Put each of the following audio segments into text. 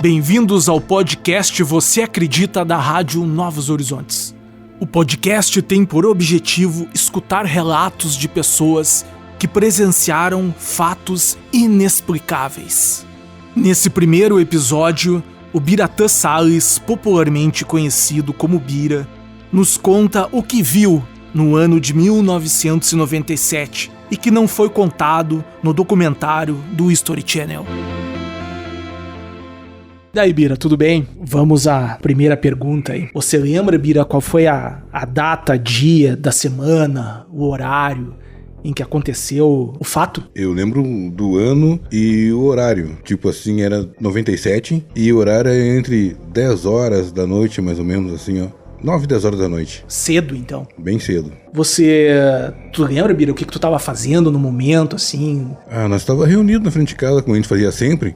Bem-vindos ao podcast Você Acredita da Rádio Novos Horizontes. O podcast tem por objetivo escutar relatos de pessoas que presenciaram fatos inexplicáveis. Nesse primeiro episódio, o Biratã Salles, popularmente conhecido como Bira, nos conta o que viu no ano de 1997 e que não foi contado no documentário do History Channel. Daí, Bira, tudo bem? Vamos à primeira pergunta aí. Você lembra, Bira, qual foi a data, dia da semana, o horário em que aconteceu o fato? Eu lembro do ano e o horário. Tipo assim, era 97 e o horário é entre 10 horas da noite, mais ou menos assim, ó. 9, 10 horas da noite. Cedo, então? Bem cedo. Tu lembra, Bira, o que tu tava fazendo no momento, assim? Nós estávamos reunidos na frente de casa, como a gente fazia sempre.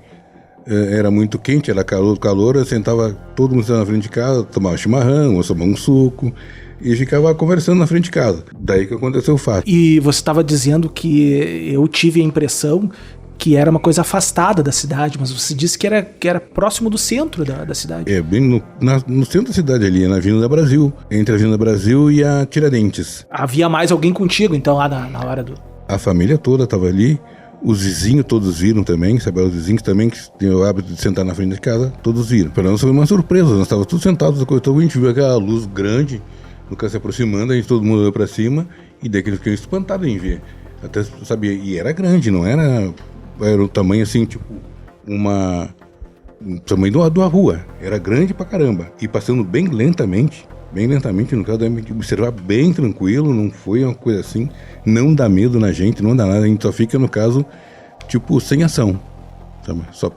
Era muito quente, era calor, eu sentava, todo mundo na frente de casa, tomava chimarrão, ou tomava um suco, e ficava conversando na frente de casa. Daí que aconteceu o fato. E você estava dizendo que eu tive a impressão que era uma coisa afastada da cidade, mas você disse que era próximo do centro da cidade. É, bem no centro da cidade ali, na Avenida Brasil, entre a Avenida Brasil e a Tiradentes. Havia mais alguém contigo, então, lá na hora do... A família toda estava ali. Os vizinhos todos viram também, sabe? Os vizinhos também, que tinham o hábito de sentar na frente de casa, todos viram. Para nós foi uma surpresa, nós estávamos todos sentados, então a gente viu aquela luz grande, no caso se aproximando, a gente todo mundo olhou para cima, e daí que eles ficaram espantados em ver. Até, sabia, e era grande, não era o tamanho assim, tipo, o tamanho de uma rua, era grande pra caramba, e passando bem lentamente, no caso, deve observar bem tranquilo, não foi uma coisa assim, não dá medo na gente, não dá nada, a gente só fica, no caso, tipo, sem ação, sabe? Só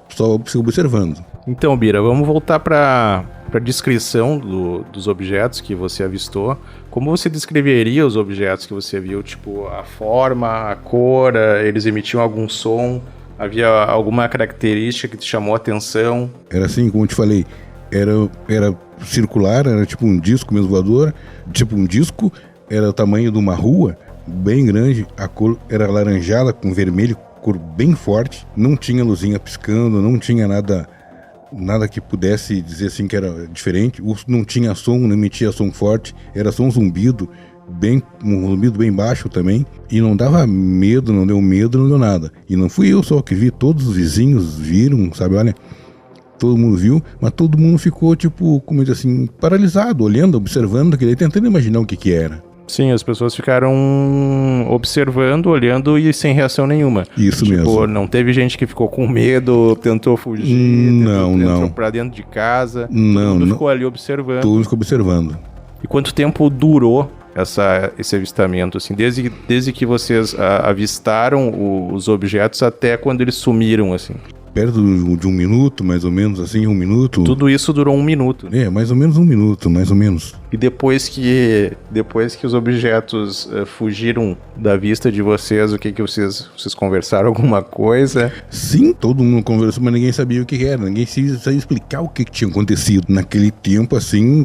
observando. Então, Bira, vamos voltar para a descrição dos objetos que você avistou. Como você descreveria os objetos que você viu? Tipo, a forma, a cor, eles emitiam algum som? Havia alguma característica que te chamou a atenção? Era assim, como eu te falei, era circular, era tipo um disco mesmo voador, tipo um disco, era o tamanho de uma rua, bem grande, a cor era laranjada com vermelho, cor bem forte, não tinha luzinha piscando, não tinha nada que pudesse dizer assim que era diferente, não tinha som, não emitia som forte, era só um zumbido bem baixo também, e não dava medo, não deu medo, não deu nada. E não fui eu só que vi, todos os vizinhos viram, sabe, olha, todo mundo viu, mas todo mundo ficou, tipo, como diz assim, paralisado, olhando, observando, tentando imaginar o que era. Sim, as pessoas ficaram observando, olhando e sem reação nenhuma. Isso mesmo. Não teve gente que ficou com medo, tentou fugir, entrou pra dentro de casa. Todo mundo ficou ali observando. Todo mundo ficou observando. E quanto tempo durou esse avistamento, assim, desde que vocês avistaram os objetos até quando eles sumiram, assim? Perto de 1 minuto, mais ou menos, assim, 1 minuto. Tudo isso durou 1 minuto. Mais ou menos 1 minuto, mais ou menos. E depois que os objetos fugiram da vista de vocês, o que vocês conversaram? Alguma coisa? Sim, todo mundo conversou, mas ninguém sabia o que era. Ninguém sabia explicar o que tinha acontecido. Naquele tempo, assim,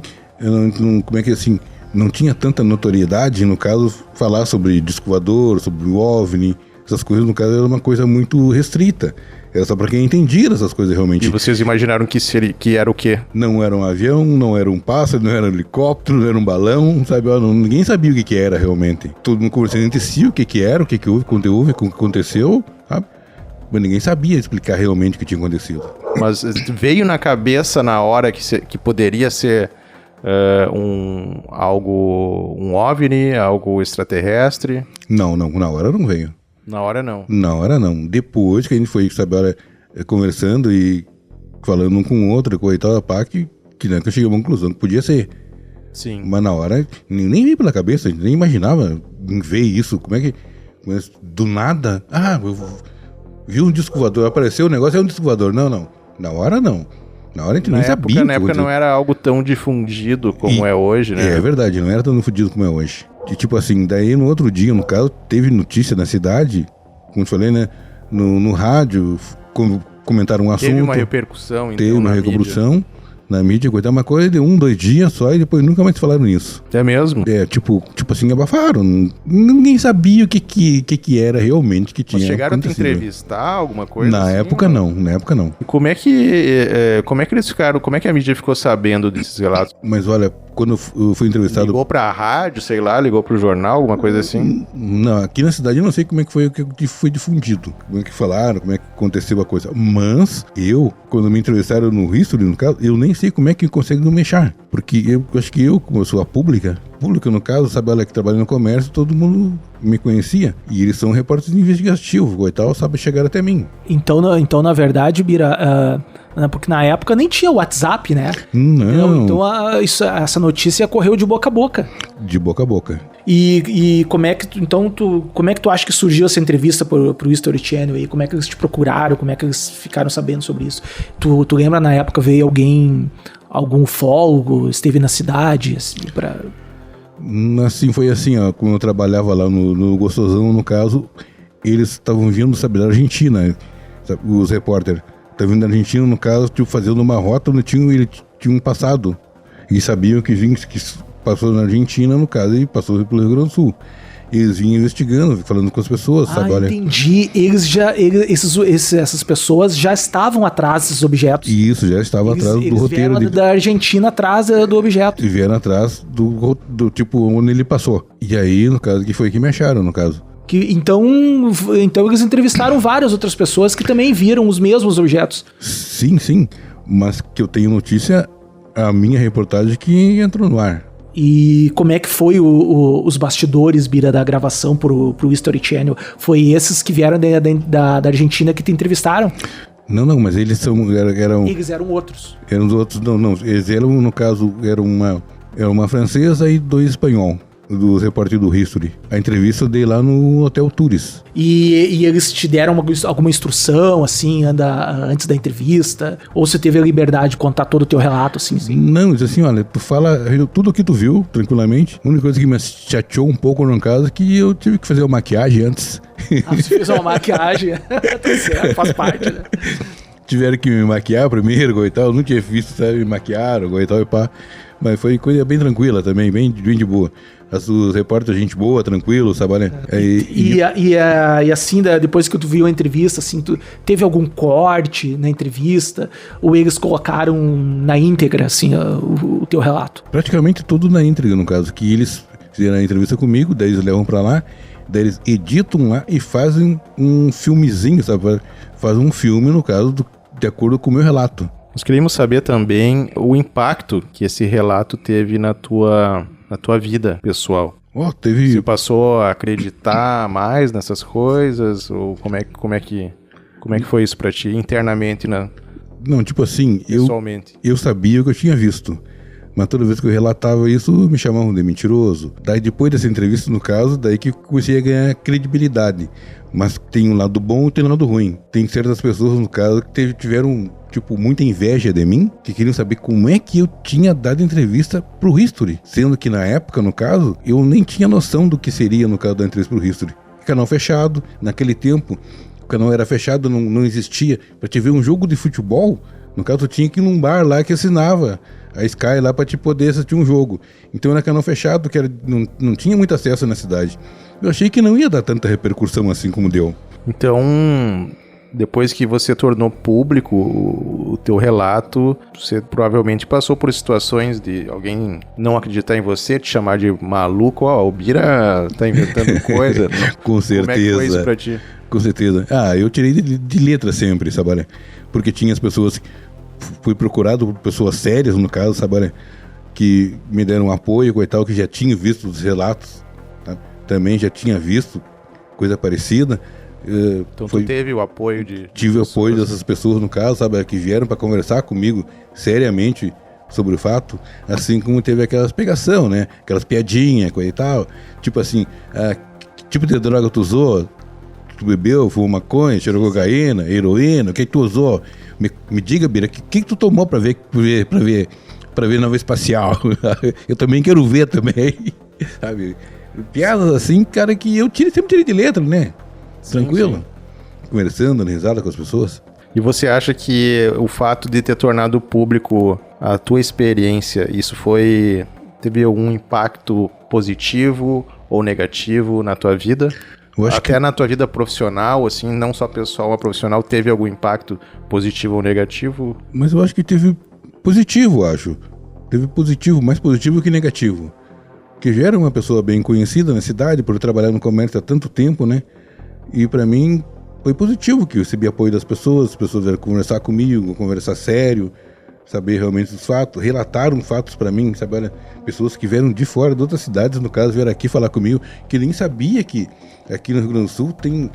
como é que assim, não tinha tanta notoriedade, no caso, falar sobre disco voador, sobre o OVNI, essas coisas, no caso, era uma coisa muito restrita. Era só pra quem entendia essas coisas realmente. E vocês imaginaram que era o quê? Não era um avião, não era um pássaro, não era um helicóptero, não era um balão, sabe? Ninguém sabia o que era realmente. Todo mundo conversando entre si o que era, o que houve, o que aconteceu, sabe? Mas ninguém sabia explicar realmente o que tinha acontecido. Mas veio na cabeça na hora que poderia ser um OVNI, algo extraterrestre? Não, na hora não veio. Na hora não. Na hora não. Depois que a gente foi, sabe, conversando e falando um com o outro, coisa e tal, que eu cheguei a uma conclusão que podia ser. Sim. Mas na hora nem veio pela cabeça, a gente nem imaginava em ver isso. Como é que... do nada... eu vi um disco voador, apareceu o negócio, é um disco voador. Não. Na hora não. Na hora a gente nem sabia. Na época não era algo tão difundido como é hoje, né? É verdade, não era tão difundido como é hoje. E tipo assim, daí no outro dia, no caso, teve notícia na cidade, como eu falei, né? No rádio, comentaram um assunto. Teve uma repercussão, então, teve uma repercussão, na mídia, coitado, uma coisa de 1, 2 dias só e depois nunca mais falaram nisso. É mesmo? Tipo assim, abafaram. Ninguém sabia o que era realmente que tinha. Mas chegaram acontecido. a te entrevistar, alguma coisa Na assim, época não. E como é que eles ficaram, como é que a mídia ficou sabendo desses relatos? Mas olha, quando eu fui entrevistado... Ligou pra rádio, sei lá, ligou pro jornal, alguma coisa assim? Não, aqui na cidade eu não sei como é que foi o que foi difundido, como é que falaram, como é que aconteceu a coisa. Mas quando me entrevistaram no History, no caso, eu nem sei como é que consegue não mexer. Porque eu acho que como eu sou a pública no caso, sabe, ela que trabalha no comércio, todo mundo me conhecia. E eles são repórteres investigativos, e tal, sabe chegar até mim. Então na verdade, Bira, porque na época nem tinha WhatsApp, né? Não. Então essa notícia correu de boca a boca. De boca a boca. E como é que tu acha que surgiu essa entrevista pro History Channel aí? Como é que eles te procuraram? Como é que eles ficaram sabendo sobre isso? Tu lembra na época veio algum ufólogo, esteve na cidade, assim, pra... Assim, foi assim, ó, como eu trabalhava lá no Gostosão, no caso, eles estavam vindo, sabe, da Argentina, sabe, os repórteres. Estavam vindo da Argentina, no caso, tipo, fazendo uma rota onde eles tinham passado. E sabiam que passou na Argentina, no caso, e passou pelo Rio Grande do Sul. Eles vinham investigando, falando com as pessoas, sabe? Olha, entendi. Essas pessoas já estavam atrás desses objetos. Isso, já estavam atrás do roteiro. Eles vieram da Argentina atrás do objeto. E vieram atrás do tipo onde ele passou. E aí, no caso, que foi que me acharam, no caso. Então eles entrevistaram várias outras pessoas que também viram os mesmos objetos. Sim. Mas que eu tenho notícia, a minha reportagem que entrou no ar. E como é que foi os bastidores, Bira, da gravação pro History Channel? Foi esses que vieram da Argentina que te entrevistaram? Não, mas eles eram... Eles eram outros. Eram os outros, não. Eles eram, no caso, era uma francesa e 2 espanhol, dos repórteres do History. A entrevista dei lá no Hotel Tours. E eles te deram alguma instrução, assim, antes da entrevista? Ou você teve a liberdade de contar todo o teu relato, assim? Não, diz assim, olha, tu fala tudo o que tu viu, tranquilamente. A única coisa que me chateou um pouco no caso é que eu tive que fazer uma maquiagem antes. Você fez uma maquiagem? Tá certo, faz parte, né? Tiveram que me maquiar primeiro, e tal. Eu não tinha visto, sabe, me maquiaram, e tal, e pá. Mas foi coisa bem tranquila também, bem de boa. Os repórteres, gente boa, tranquilo, sabe, né? E assim, depois que tu viu a entrevista, assim, tu teve algum corte na entrevista? Ou eles colocaram na íntegra, assim, o teu relato? Praticamente tudo na íntegra, no caso. Que eles fizeram a entrevista comigo, daí eles levam pra lá, daí eles editam lá e fazem um filmezinho, sabe? Fazem um filme, no caso, de acordo com o meu relato. Nós queríamos saber também o impacto que esse relato teve na tua vida pessoal. Você passou a acreditar mais nessas coisas? Ou como é que foi isso pra ti, internamente, né? Não, tipo assim, pessoalmente. Eu sabia o que eu tinha visto. Mas toda vez que eu relatava isso, me chamavam de mentiroso. Daí depois dessa entrevista, no caso, daí que comecei a ganhar credibilidade. Mas tem um lado bom e tem um lado ruim. Tem certas pessoas, no caso, que tiveram, tipo, muita inveja de mim, que queriam saber como é que eu tinha dado entrevista pro History. Sendo que na época, no caso, eu nem tinha noção do que seria, no caso, da entrevista pro History. Canal fechado, naquele tempo, o canal era fechado, não existia. Pra te ver um jogo de futebol, no caso, eu tinha que ir num bar lá que assinava a Sky lá pra te poder assistir um jogo. Então era canal fechado, que não tinha muito acesso na cidade. Eu achei que não ia dar tanta repercussão assim como deu. Então, depois que você tornou público o teu relato, você provavelmente passou por situações de alguém não acreditar em você, te chamar de maluco, o Bira tá inventando coisa. Com certeza. Como é que foi isso pra ti? Com certeza. Eu tirei de letra sempre, sabe? Porque tinha as pessoas... Fui procurado por pessoas sérias, no caso, sabe? Que me deram apoio, coitado, que já tinham visto os relatos. Tá? Também já tinha visto coisa parecida. Então tu teve o apoio Tive o apoio dessas pessoas, no caso, sabe? Que vieram para conversar comigo seriamente sobre o fato. Assim como teve aquelas pegação, né? Aquelas piadinhas, coisa e tal. Tipo assim, que tipo de droga tu usou? Tu bebeu, fumou maconha, cheirou cocaína, heroína, o que tu usou? Me diga, Bira, o que tu tomou pra ver nave espacial? Eu também quero ver também, sabe? Piadas assim, cara, que eu sempre tirei de letra, né? Tranquilo. Sim. Conversando, risada com as pessoas. E você acha que o fato de ter tornado público a tua experiência, isso teve algum impacto positivo ou negativo na tua vida? Até na tua vida profissional, assim, não só pessoal, mas profissional, teve algum impacto positivo ou negativo? Mas eu acho que teve positivo, acho. Teve positivo, mais positivo que negativo. Porque já era uma pessoa bem conhecida na cidade, por trabalhar no comércio há tanto tempo, né? E pra mim foi positivo que eu recebi apoio das pessoas, as pessoas vieram conversar comigo, conversar sério, saber realmente os fatos, relataram fatos pra mim, sabe? Olha, pessoas que vieram de fora, de outras cidades, no caso, vieram aqui falar comigo, que nem sabia que aqui no Rio Grande do Sul tem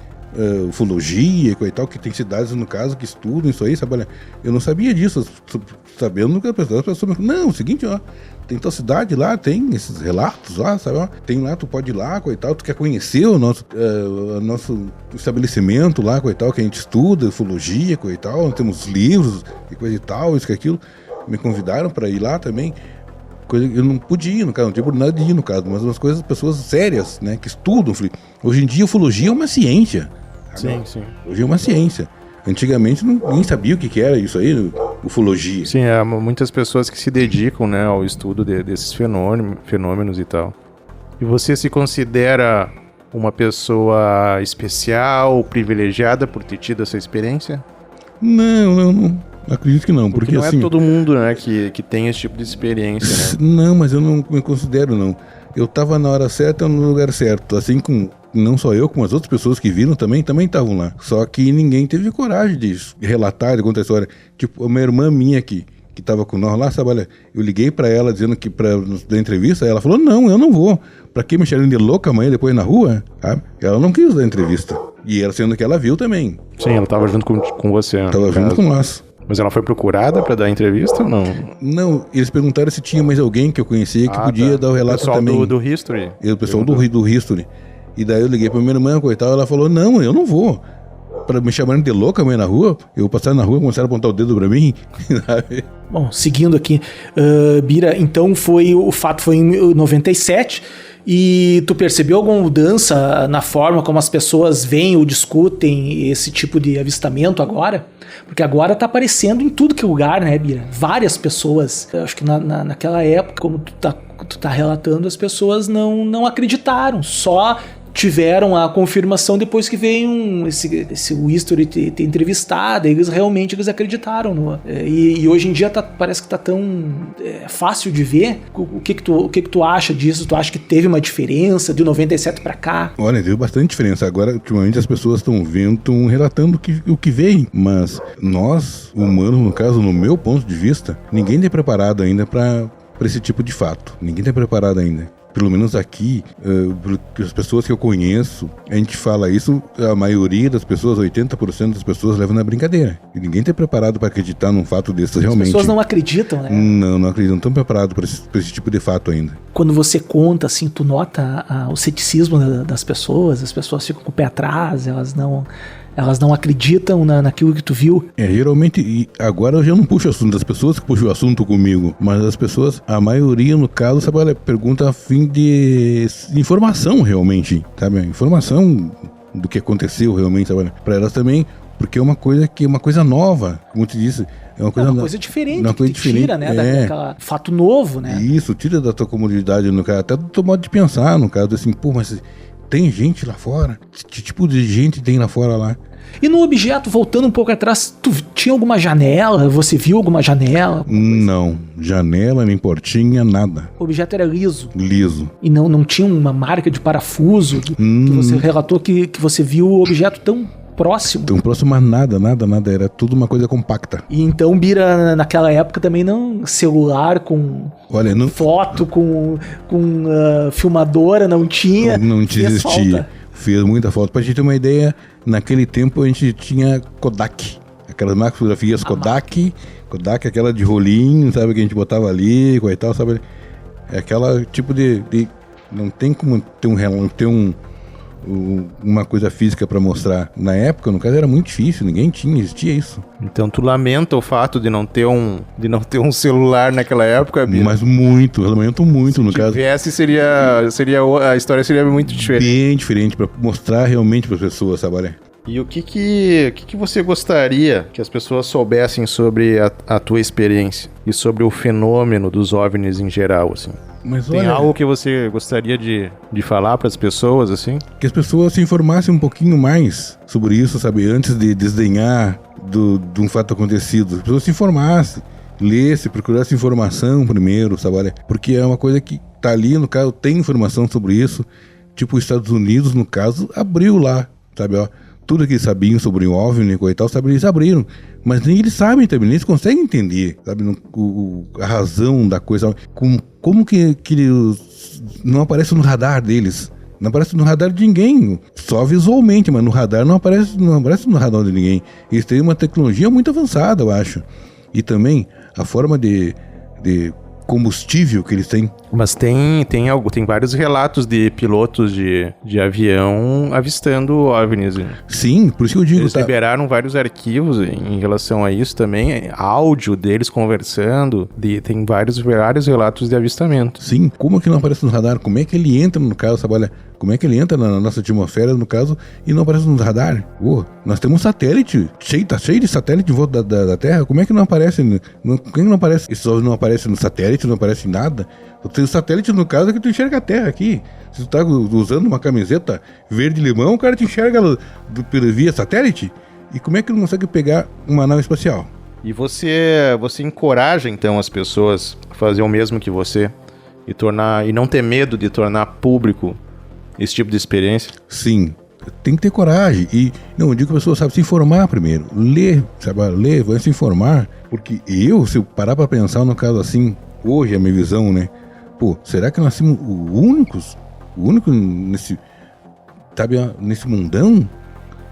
ufologia e tal, que tem cidades, no caso, que estudam isso aí, sabe? Olha, eu não sabia disso, sabendo que as pessoas me falam, não, é o seguinte, ó, tem tua cidade lá, tem esses relatos lá, sabe? Ó, tem lá, tu pode ir lá, coitado, tu quer conhecer o nosso estabelecimento lá, coitado, que a gente estuda, ufologia, coitado, temos livros e coisa e tal, isso que aquilo. Me convidaram para ir lá também. Coisa que eu não podia ir, no caso, não tinha oportunidade de ir, no caso, mas umas coisas, pessoas sérias, né, que estudam. Hoje em dia, ufologia é uma ciência. Sim, sim. Hoje é uma ciência. Antigamente, ninguém sabia o que era isso aí, ufologia. Sim, há muitas pessoas que se dedicam, né, ao estudo desses fenômenos e tal. E você se considera uma pessoa especial, privilegiada por ter tido essa experiência? Não. Acredito que não, porque não assim... é todo mundo, né, que tem esse tipo de experiência, né? Não, mas eu não me considero, não. Eu tava na hora certa, no lugar certo. Assim como, não só eu, como as outras pessoas que viram também estavam lá. Só que ninguém teve coragem de relatar, de contar a história. Tipo, uma irmã minha aqui, que tava com nós lá, sabe, olha, eu liguei pra ela dizendo que pra nos dar entrevista, ela falou, não, eu não vou. Pra que me chamarem de louca amanhã depois na rua? Sabe? Ela não quis dar entrevista. E ela, sendo que ela viu também. Sim, ela tava junto com você. Tava junto com nós. Mas ela foi procurada pra dar entrevista ou não? Não, eles perguntaram se tinha mais alguém que eu conhecia que podia dar o relato também. O pessoal do History? O pessoal do History. E daí eu liguei pra minha irmã, coitada, ela falou, não, eu não vou. Pra me chamarem de louca amanhã na rua, eu passar na rua, começaram a apontar o dedo pra mim. Bom, seguindo aqui, Bira, então o fato foi em 97, e tu percebeu alguma mudança na forma como as pessoas veem ou discutem esse tipo de avistamento agora? Porque agora tá aparecendo em tudo que é lugar, né, Bira? Várias pessoas, acho que naquela época, como tu tá relatando, as pessoas não acreditaram, só tiveram a confirmação depois que veio esse History ter entrevistado, eles acreditaram e hoje em dia parece que tá tão fácil de ver. O que que tu acha disso? Tu acha que teve uma diferença de 97 pra cá? Olha, deu bastante diferença. Agora, ultimamente, as pessoas estão relatando o que veem, mas nós, humanos, no caso, no meu ponto de vista, ninguém está preparado ainda para esse tipo de fato. Ninguém está preparado ainda. Pelo menos aqui, as pessoas que eu conheço, a gente fala isso, a maioria das pessoas, 80% das pessoas levam na brincadeira. E ninguém está preparado para acreditar num fato desse realmente. As pessoas não acreditam, né? Não acreditam, não estão preparados para esse tipo de fato ainda. Quando você conta, assim, tu nota o ceticismo das pessoas, as pessoas ficam com o pé atrás, elas não acreditam naquilo que tu viu. Geralmente, e agora eu já não puxo o assunto das pessoas que puxam o assunto comigo, mas as pessoas, a maioria no caso, sabe, ela pergunta a fim de informação realmente, sabe? Informação do que aconteceu realmente, sabe? Para elas também, porque é uma coisa nova, como te disse. É uma coisa diferente, uma coisa diferente, tira, né, daquela fato novo, né? Isso, tira da tua comodidade, no caso, até do teu modo de pensar, no caso, assim, pô, mas tem gente lá fora? Que tipo de gente tem lá fora lá? E no objeto, voltando um pouco atrás, tu tinha alguma janela? Você viu alguma janela? Não, janela, nem portinha, nada. O objeto era liso? Liso. E não tinha uma marca de parafuso? Que você relatou que você viu o objeto tão próximo? Tão próximo, mas nada, era tudo uma coisa compacta. E então, Bira, naquela época também não, celular com foto, com filmadora, não tinha? Não existia. Fez muita falta. Pra gente ter uma ideia, naquele tempo a gente tinha Kodak. Aquelas máquinas de fotografias Kodak, aquela de rolinho, sabe, que a gente botava ali, e tal, sabe? É aquela tipo de não tem como ter uma coisa física pra mostrar. Na época, no caso, era muito difícil, existia isso. Então tu lamenta o fato de não ter um celular naquela época, Bira? Mas muito, eu lamento muito, no caso. Se tivesse, a história seria muito diferente. Bem diferente, pra mostrar realmente pras pessoas, sabe? Olha, E o que você gostaria que as pessoas soubessem sobre a tua experiência e sobre o fenômeno dos OVNIs em geral, assim? Mas Tem algo que você gostaria de falar para as pessoas, assim? Que as pessoas se informassem um pouquinho mais sobre isso, sabe? Antes de desdenhar de um fato acontecido. As pessoas se informassem, lessem, procurassem informação primeiro, sabe? Olha, porque é uma coisa que tá ali, no caso, tem informação sobre isso. Tipo, os Estados Unidos, no caso, abriu lá, sabe? Ó, tudo que eles sabiam sobre o OVNI e tal, sabe? Eles abriram. Mas nem eles sabem também, eles conseguem entender, sabe? A razão da coisa. Como que eles não aparece no radar deles? Não aparece no radar de ninguém, só visualmente, mas no radar não aparece no radar de ninguém. Eles têm uma tecnologia muito avançada, eu acho. E também a forma de combustível que eles têm. Mas tem vários relatos de pilotos de avião avistando OVNIs. Sim, por isso que eu digo... Eles liberaram vários arquivos em relação a isso também, áudio deles conversando, tem vários relatos de avistamento. Sim, como que não aparece no radar? Como é que ele entra no caso, sabe? Olha, como é que ele entra na nossa atmosfera, no caso, e não aparece no radar? Nós temos um satélite, tá cheio de satélite em volta da Terra, como é que não aparece? Como é que não aparece? Esses OVNIs não aparecem no satélite, não aparece em nada. O satélite, no caso, é que tu enxerga a Terra aqui. Se tu tá usando uma camiseta verde-limão, o cara te enxerga via satélite. E como é que não consegue pegar uma nave espacial? E você encoraja, então, as pessoas a fazer o mesmo que você e não ter medo de tornar público esse tipo de experiência? Sim, tem que ter coragem. E não, eu digo que a pessoa sabe se informar primeiro. Ler, vai se informar. Porque se eu parar pra pensar no caso assim, hoje é a minha visão, né? Pô, será que nós somos o único nesse mundão?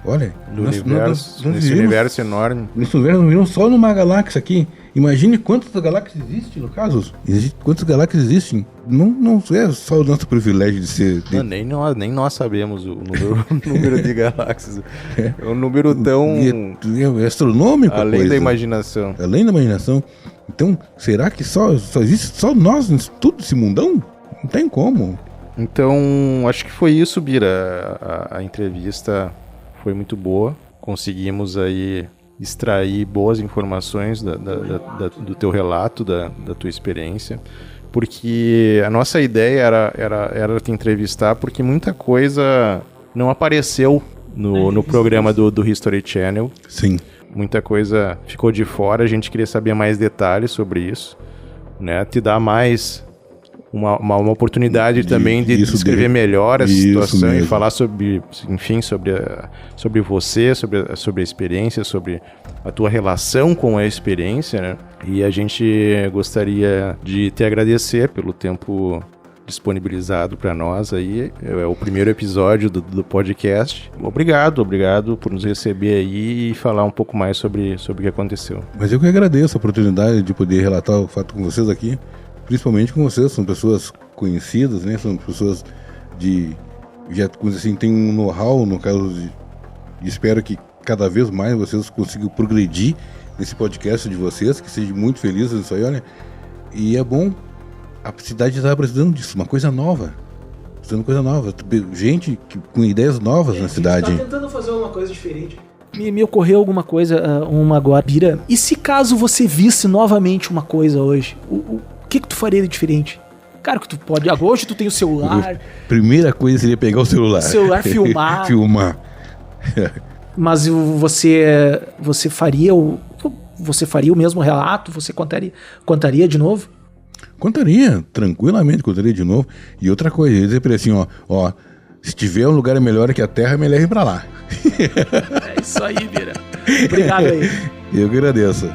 Olha, nesse universo enorme. Nesse universo, nós vivemos só numa galáxia aqui. Imagine quantas galáxias existem, no caso. Quantas galáxias existem? Não é só o nosso privilégio de ser... Nem nós sabemos o número de galáxias. É um número tão... É astronômico. Além da imaginação. Além da imaginação. Então, será que só existe só nós, tudo esse mundão? Não tem como. Então, acho que foi isso, Bira. A entrevista foi muito boa. Conseguimos aí extrair boas informações do teu relato, da tua experiência. Porque a nossa ideia era te entrevistar, porque muita coisa não apareceu no programa do History Channel. Sim. Muita coisa ficou de fora, a gente queria saber mais detalhes sobre isso, né? Te dar mais uma oportunidade também de descrever melhor essa situação e falar sobre você, sobre a experiência, sobre a tua relação com a experiência, né? E a gente gostaria de te agradecer pelo tempo disponibilizado para nós aí. É o primeiro episódio do podcast. Obrigado por nos receber aí e falar um pouco mais sobre o que aconteceu. Mas eu que agradeço a oportunidade de poder relatar o fato com vocês aqui, principalmente com vocês. São pessoas conhecidas, né? São pessoas tem um know-how, no caso de espero que cada vez mais vocês consigam progredir nesse podcast de vocês, que sejam muito felizes nisso aí, olha. E é bom. A cidade está precisando disso, uma coisa nova. Gente com ideias novas na cidade. A gente tá tentando fazer uma coisa diferente. Me ocorreu alguma coisa, uma agora. Bira, e se caso você visse novamente uma coisa hoje, o que tu faria de diferente? Cara, que tu pode... Hoje tu tem o celular. Primeira coisa seria pegar o celular. Filmar. Filmar. Mas você faria o mesmo relato? Você contaria de novo? Contaria, tranquilamente contaria de novo. E outra coisa, eu ia dizer pra ele assim, ó, se tiver um lugar melhor que a Terra, me leve pra lá. É isso aí, Bira. Obrigado aí. Eu que agradeço.